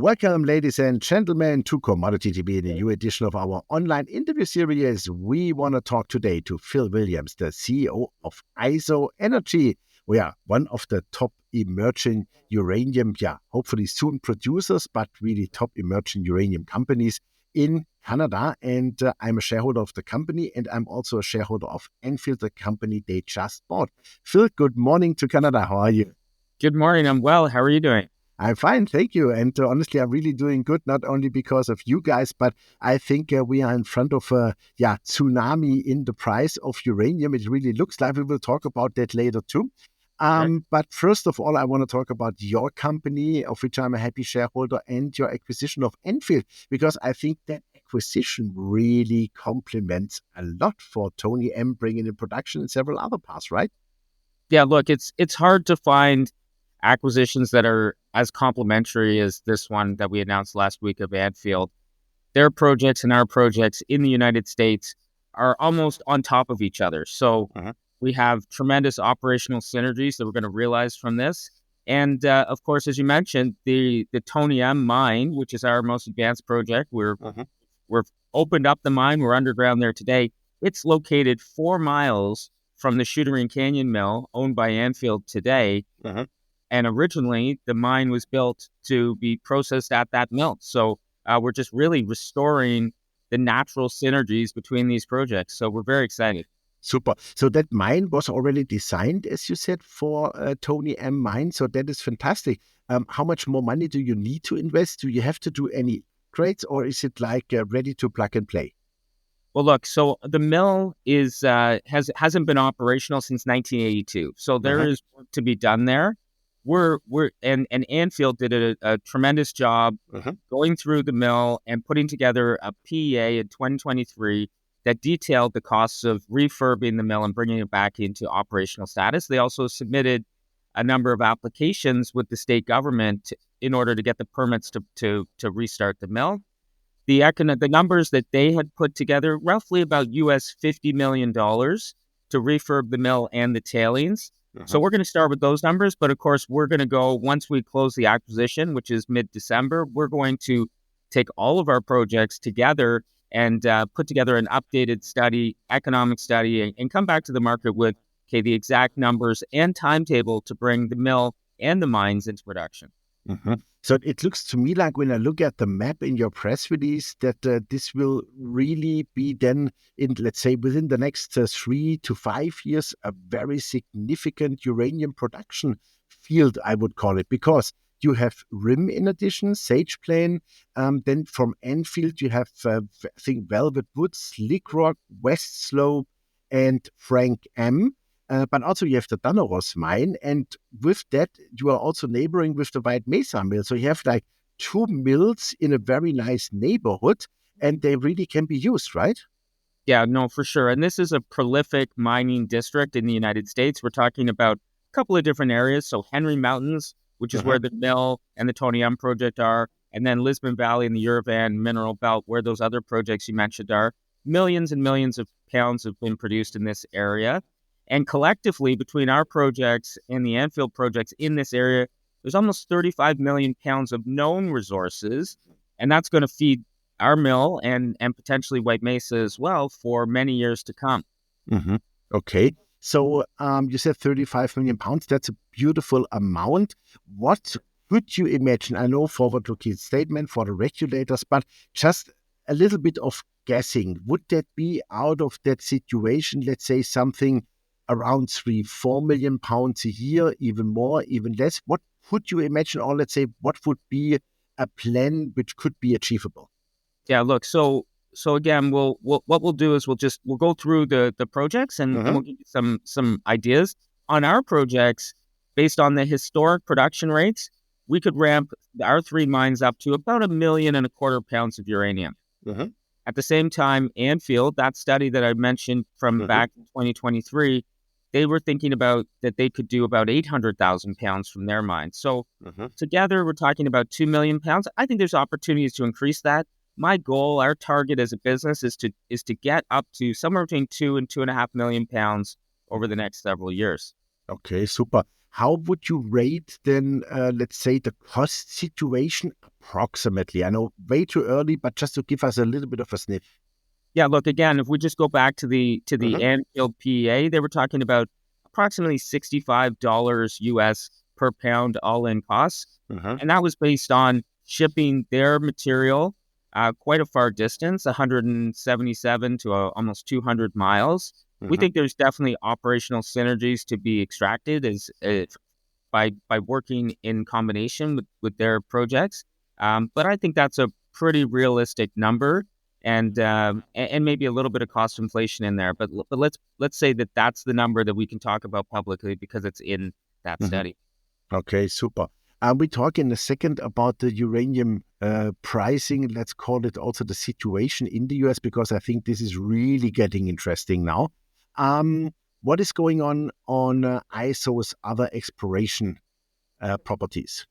Welcome, ladies and gentlemen, to Commodity TV, in a new edition of our online interview series. We want to talk today to Phil Williams, the CEO of IsoEnergy. We are one of the top emerging uranium, hopefully soon producers, but really top emerging uranium companies in Canada. And I'm a shareholder of the company, and I'm also a shareholder of Anfield, the company they just bought. Phil, good morning to Canada. How are you? Good morning. I'm well. How are you doing? I'm fine, thank you. And honestly, I'm really doing good, not only because of you guys, but I think we are in front of a tsunami in the price of uranium. It really looks like. We will talk about that later too. But first of all, I want to talk about your company, of which I'm a happy shareholder, and your acquisition of Anfield, because I think that acquisition really complements a lot for Tony M bringing in production and several other parts, right? Yeah, look, it's hard to find acquisitions that are as complementary as this one that we announced last week of Anfield. Their projects and our projects in the United States are almost on top of each other. So we have tremendous operational synergies that we're going to realize from this. And of course, as you mentioned, the Tony M mine, which is our most advanced project, we're opened up the mine. We're underground there today. It's located 4 miles from the Shooterine Canyon mill owned by Anfield today. And originally, the mine was built to be processed at that mill. So we're just really restoring the natural synergies between these projects. So we're very excited. Super. So that mine was already designed, as you said, for Tony M mine. So that is fantastic. How much more money do you need to invest? Do you have to do any upgrades, or is it like ready to plug and play? Well, look, so the mill hasn't been operational since 1982. So there is work to be done there. And Anfield did a tremendous job going through the mill and putting together a PEA in 2023 that detailed the costs of refurbing the mill and bringing it back into operational status. They also submitted a number of applications with the state government in order to get the permits to restart the mill. The numbers that they had put together, roughly about US $50 million to refurb the mill and the tailings. So we're going to start with those numbers. But of course, we're going to go, once we close the acquisition, which is mid-December, we're going to take all of our projects together and put together an updated study, economic study, and come back to the market with the exact numbers and timetable to bring the mill and the mines into production. So it looks to me like, when I look at the map in your press release, that this will really be then, in, let's say, within the next 3 to 5 years, a very significant uranium production field, I would call it, because you have RIM in addition, Sage Plain. Then from Anfield, you have, I think, Velvet Woods, Slick Rock, West Slope, and Frank M. But also you have the Danaros mine, and with that, you are also neighboring with the White Mesa mill. So you have like 2 mills in a very nice neighborhood, and they really can be used, right? Yeah, no, for sure. And this is a prolific mining district in the United States. We're talking about a couple of different areas. So Henry Mountains, which is where the mill and the Tony M project are, and then Lisbon Valley and the Uravan Mineral Belt, where those other projects you mentioned are. Millions and millions of pounds have been produced in this area. And collectively, between our projects and the Anfield projects in this area, there's almost 35 million pounds of known resources. And that's going to feed our mill and potentially White Mesa as well for many years to come. Okay. So you said 35 million pounds. That's a beautiful amount. What could you imagine? I know forward-looking statement for the regulators, but just a little bit of guessing. Would that be out of that situation, let's say something around 3-4 million pounds a year, even more, even less? What could you imagine, or let's say, what would be a plan which could be achievable? Yeah, look, so again, what we'll do is we'll go through the projects and we'll give you some ideas on our projects. Based on the historic production rates, we could ramp our 3 mines up to about 1.25 million pounds of uranium. At the same time, Anfield, that study that I mentioned from back in 2023, they were thinking about that they could do about 800,000 pounds from their mine. So together, we're talking about 2 million pounds. I think there's opportunities to increase that. My goal, our target as a business, is to get up to somewhere between 2 and 2.5 million pounds over the next several years. Okay, super. How would you rate then, let's say, the cost situation approximately? I know way too early, but just to give us a little bit of a sniff. Yeah, look, again, if we just go back to the Mm-hmm. Anfield PEA, they were talking about approximately $65 US per pound all in costs. Mm-hmm. And that was based on shipping their material quite a far distance, 177 to almost 200 miles. We Mm-hmm. think there's definitely operational synergies to be extracted by working in combination with their projects. But I think that's a pretty realistic number, and maybe a little bit of cost inflation in there. But let's say that that's the number that we can talk about publicly because it's in that Mm-hmm. study. Okay, super. We talk in a second about the uranium pricing. Let's call it also the situation in the US, because I think this is really getting interesting now. What is going on ISO's other exploration properties?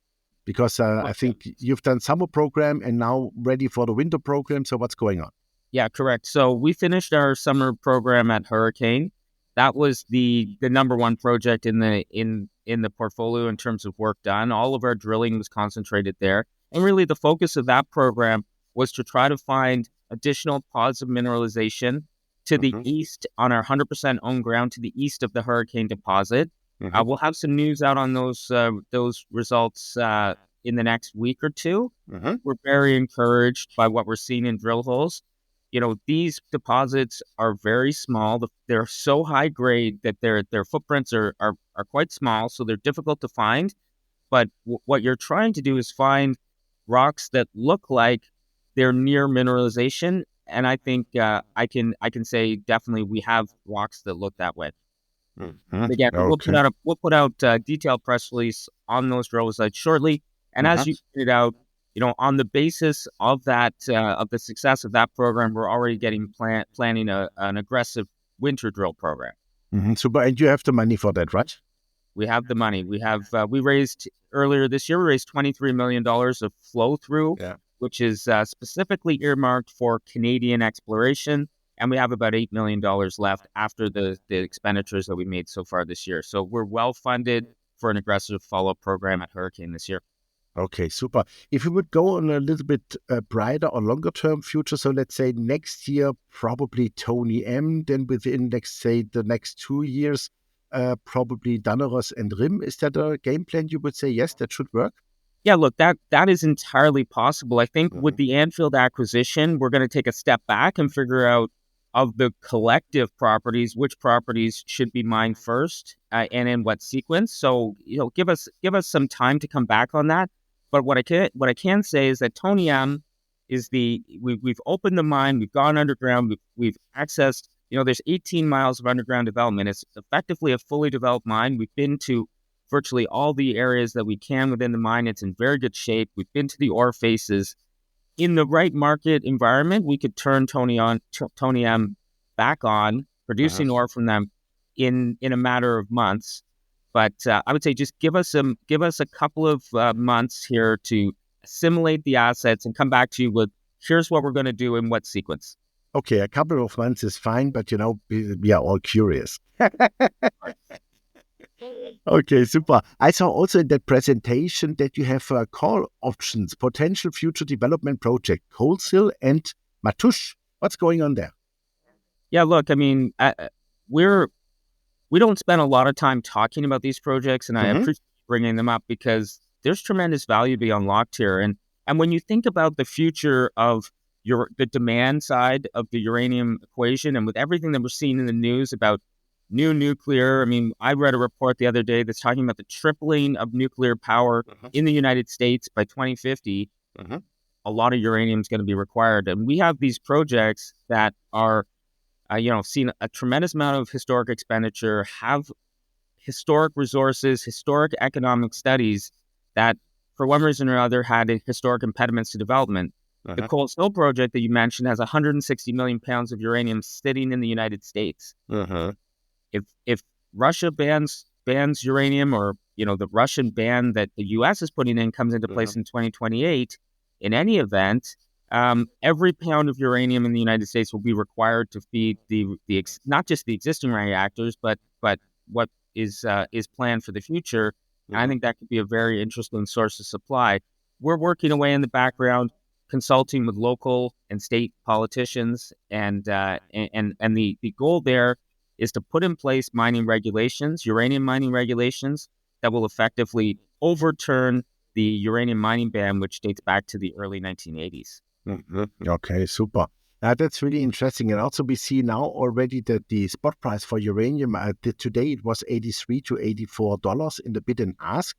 Because I think you've done summer program and now ready for the winter program. So what's going on? Yeah, correct. So we finished our summer program at Hurricane. That was the number one project in the portfolio in terms of work done. All of our drilling was concentrated there. And really the focus of that program was to try to find additional pods of mineralization to the Mm-hmm. east on our 100% owned ground to the east of the Hurricane deposit. Mm-hmm. We'll have some news out on those results in the next week or two. Mm-hmm. We're very encouraged by what we're seeing in drill holes. You know, these deposits are very small. They're so high grade that their footprints are quite small, so they're difficult to find. But what you're trying to do is find rocks that look like they're near mineralization, and I think I can say definitely we have rocks that look that way. Mm-hmm. And again, Okay. we'll put out detailed press release on those drill results shortly. And Mm-hmm. as you pointed out, you know, on the basis of that of the success of that program, we're already planning an aggressive winter drill program. Mm-hmm. Super. And you have the money for that, right? We have the money. We raised earlier this year. We raised $23 million of flow through, Yeah. which is specifically earmarked for Canadian exploration, and we have about $8 million left after the expenditures that we made so far this year. So we're well funded for an aggressive follow up program at Hurricane this year. Okay, super. If we would go on a little bit brighter or longer term future, so let's say next year, probably Tony M, then within, let's say, the next 2 years, probably Danaros and Rim. Is that a game plan you would say, yes, that should work? Yeah, look, that is entirely possible. I think with Mm-hmm. the Anfield acquisition, we're going to take a step back and figure out of the collective properties, which properties should be mined first, and in what sequence. So, you know, give us some time to come back on that. But what I can say is that Tony M is we've opened the mine, we've gone underground, we've accessed. You know, there's 18 miles of underground development. It's effectively a fully developed mine. We've been to virtually all the areas that we can within the mine. It's in very good shape. We've been to the ore faces. In the right market environment, we could turn Tony M back on, Uh-huh. producing ore from them in a matter of months. But I would say just give us a couple of months here to assimilate the assets and come back to you with here's what we're going to do in what sequence. Okay, a couple of months is fine, but we are all curious. Okay, super. I saw also in that presentation that you have call options, potential future development project, Coalsill and Matush. What's going on there? Yeah, look, I mean, we're we don't spend a lot of time talking about these projects, and I Mm-hmm. appreciate bringing them up because there's tremendous value to be unlocked here. And when you think about the future of the demand side of the uranium equation, and with everything that we're seeing in the news about new nuclear, I mean, I read a report the other day that's talking about the tripling of nuclear power Uh-huh. in the United States by 2050. Uh-huh. A lot of uranium is going to be required, and we have these projects that are seen a tremendous amount of historic expenditure, have historic resources, historic economic studies that, for one reason or other, had historic impediments to development. The Uh-huh. Coles Hill project that you mentioned has 160 million pounds of uranium sitting in the United States. Uh-huh. If Russia bans uranium, or the Russian ban that the U.S. is putting in comes into Uh-huh. place in 2028, in any event, every pound of uranium in the United States will be required to feed not just the existing reactors, but what is planned for the future. And I think that could be a very interesting source of supply. We're working away in the background, consulting with local and state politicians, and the goal there is to put in place mining regulations, uranium mining regulations, that will effectively overturn the uranium mining ban, which dates back to the early 1980s. Okay, super. That's really interesting. And also we see now already that the spot price for uranium, today it was $83 to $84 in the bid and ask.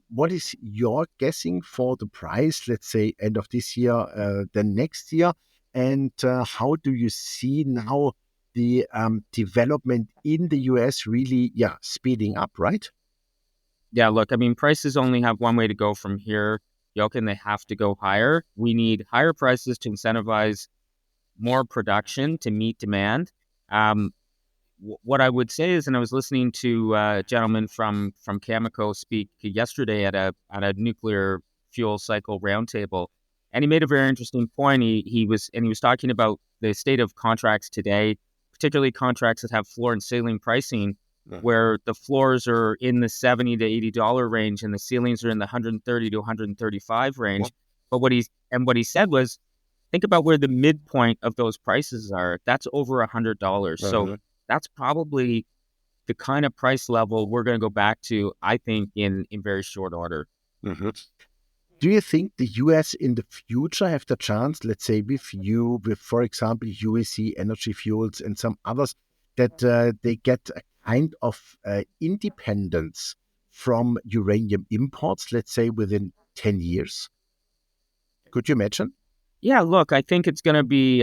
What is your guessing for the price, let's say end of this year, then next year? And how do you see now the development in the US really, speeding up, right? Yeah, look, I mean, prices only have one way to go from here, Jochen. They have to go higher. We need higher prices to incentivize more production to meet demand. What I would say is, and I was listening to a gentleman from Cameco speak yesterday at a nuclear fuel cycle roundtable, and he made a very interesting point. He was talking about the state of contracts today, particularly contracts that have floor and ceiling pricing, where the floors are in the $70 to $80 range and the ceilings are in the $130 to $135 range. But what he said was, think about where the midpoint of those prices are. That's over $100. So that's probably the kind of price level we're going to go back to, I think, in very short order. Do you think the US in the future have the chance, let's say with for example, UEC Energy Fuels and some others, that they get a kind of independence from uranium imports, let's say within 10 years? Could you imagine? Yeah, look, I think it's going to be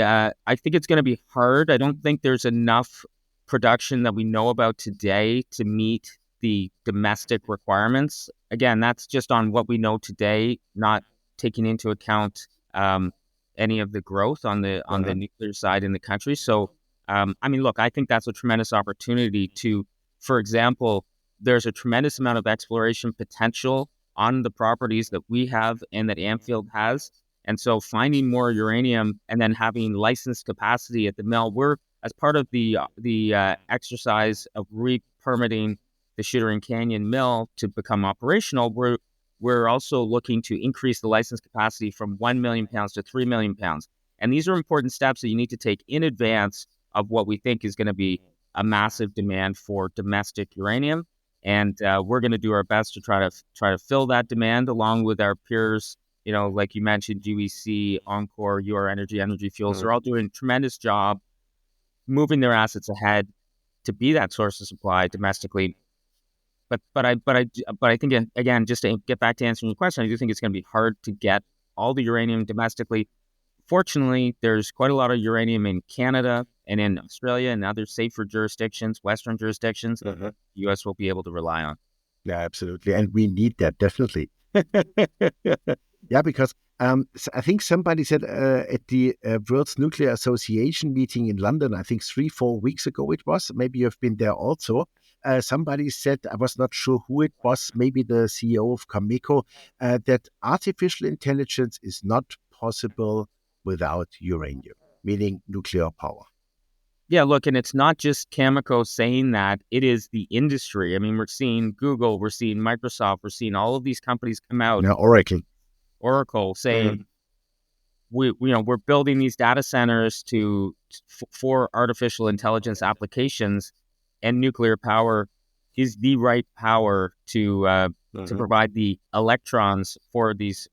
hard. I don't think there's enough production that we know about today to meet the domestic requirements. Again, that's just on what we know today, not taking into account any of the growth on the nuclear side in the country. So, I mean, look, I think that's a tremendous opportunity to, for example, there's a tremendous amount of exploration potential on the properties that we have and that Anfield has. And so finding more uranium and then having licensed capacity at the mill, we're, as part of the exercise of re-permitting the Shooter Canyon mill to become operational, we're also looking to increase the license capacity from 1 million pounds to 3 million pounds. And these are important steps that you need to take in advance of what we think is going to be a massive demand for domestic uranium. And we're going to do our best to try to fill that demand along with our peers. You know, like you mentioned, UEC, Encore, IsoEnergy, Energy Fuels, they're all doing a tremendous job moving their assets ahead to be that source of supply domestically. But I think, again, just to get back to answering your question, I do think it's going to be hard to get all the uranium domestically. Fortunately, there's quite a lot of uranium in Canada and in Australia and other safer jurisdictions, Western jurisdictions, the U.S. will be able to rely on. Yeah, absolutely. And we need that, definitely. Yeah, because I think somebody said at the World Nuclear Association meeting in London, I think 3-4 weeks ago it was, maybe you've been there also, somebody said, I was not sure who it was, maybe the CEO of Cameco, that artificial intelligence is not possible without uranium, meaning nuclear power. Yeah, look, and it's not just Cameco saying that, it is the industry. I mean, we're seeing Google, we're seeing Microsoft, we're seeing all of these companies come out. Now, Oracle saying, we're building these data centers for artificial intelligence applications, and nuclear power is the right power to provide the electrons for these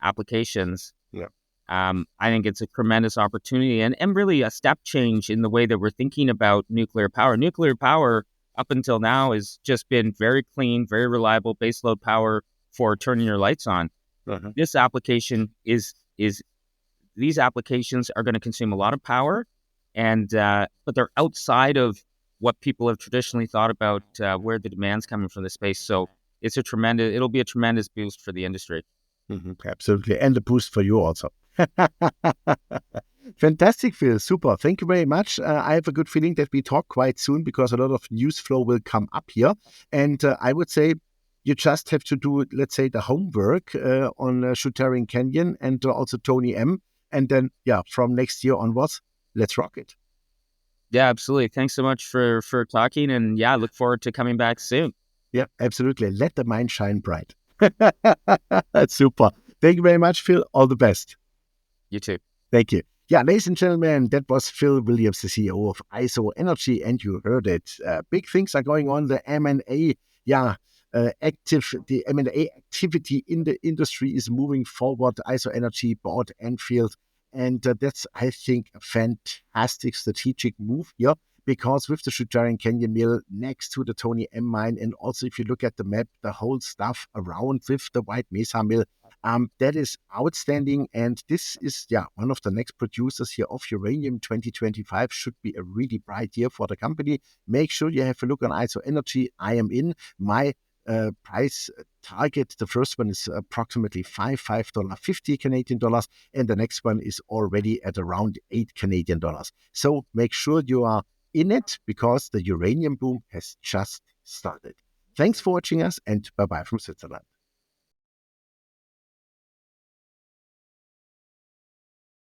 applications. Yeah. I think it's a tremendous opportunity and really a step change in the way that we're thinking about nuclear power. Nuclear power up until now has just been very clean, very reliable baseload power for turning your lights on. This application these applications are going to consume a lot of power, and but they're outside of what people have traditionally thought about where the demand's coming from the space. So it'll be a tremendous boost for the industry. Absolutely, and a boost for you also. Fantastic, Phil. Super. Thank you very much. I have a good feeling that we talk quite soon because a lot of news flow will come up here. And I would say you just have to do, let's say, the homework on Shooter Canyon and also Tony M. And then, from next year onwards, let's rock it. Yeah, absolutely. Thanks so much for talking, and yeah, I look forward to coming back soon. Yeah, absolutely. Let the mind shine bright. That's super. Thank you very much, Phil. All the best. You too. Thank you. Yeah, ladies and gentlemen, that was Phil Williams, the CEO of IsoEnergy, and you heard it. Big things are going on. The M&A, the M&A activity in the industry is moving forward. IsoEnergy bought Anfield, and that's, I think, a fantastic strategic move here. Because with the Shujarian Canyon Mill next to the Tony M mine, and also if you look at the map, the whole stuff around with the White Mesa Mill, that is outstanding. And this is, one of the next producers here of uranium. 2025 should be a really bright year for the company. Make sure you have a look on IsoEnergy. I am in. My price target, the first one is approximately $5.50 Canadian dollars, and the next one is already at around 8 Canadian dollars. So make sure you are in it, because the uranium boom has just started. Thanks for watching us, and bye-bye from Switzerland.